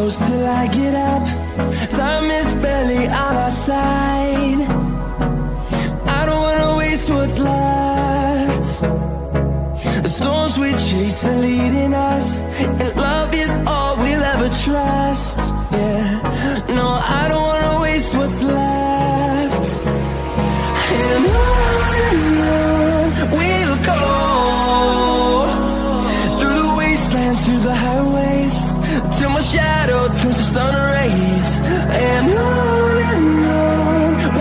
close till I get up. Time is barely on our side. I don't wanna waste what's left. The storms we chase are leading us, and love is all we'll ever trust. Yeah, no, I don't wanna waste what's left. And on we'll go, through the wastelands, through the highways, till my shadow turns to sun rays. And on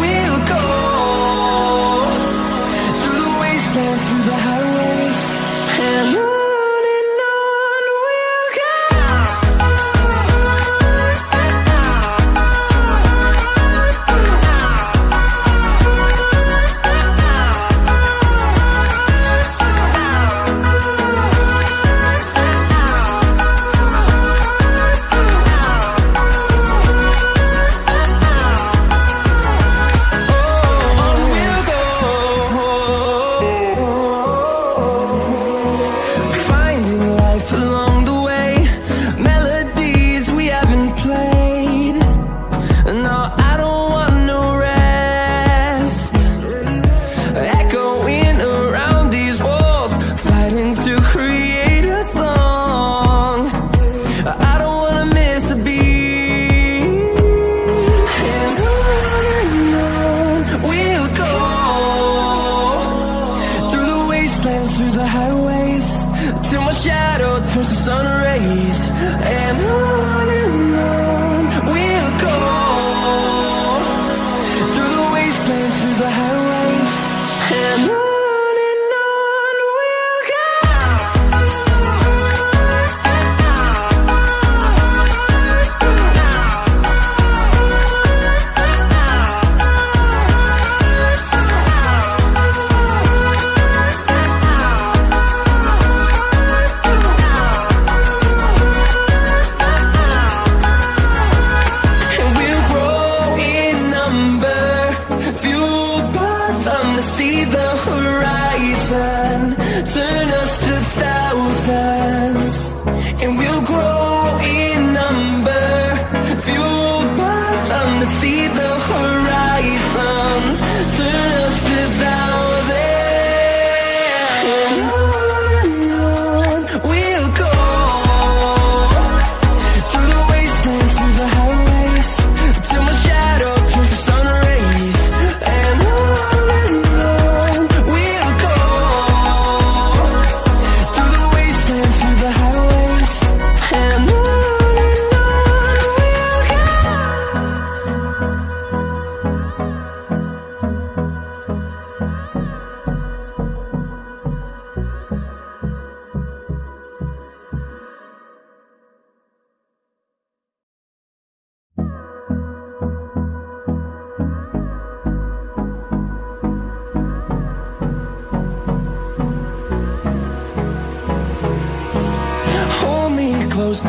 we'll go, through the wastelands, through the highways, and on we'll go.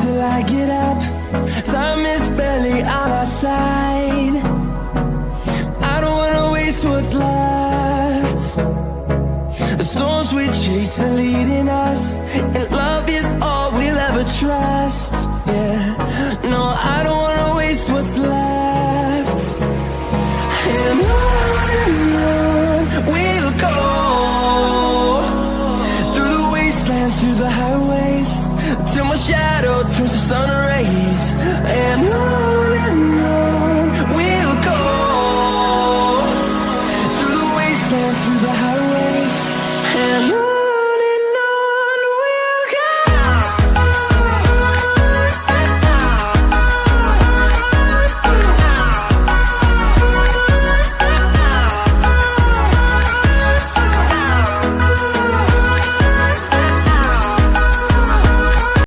Till I get up, time is barely on our side. I don't wanna waste what's left. The storms we chase are leading us, and love is all we'll ever trust. Yeah, no, I don't wanna waste what's left. And on we'll go, through the wastelands, through the highways, till my shadow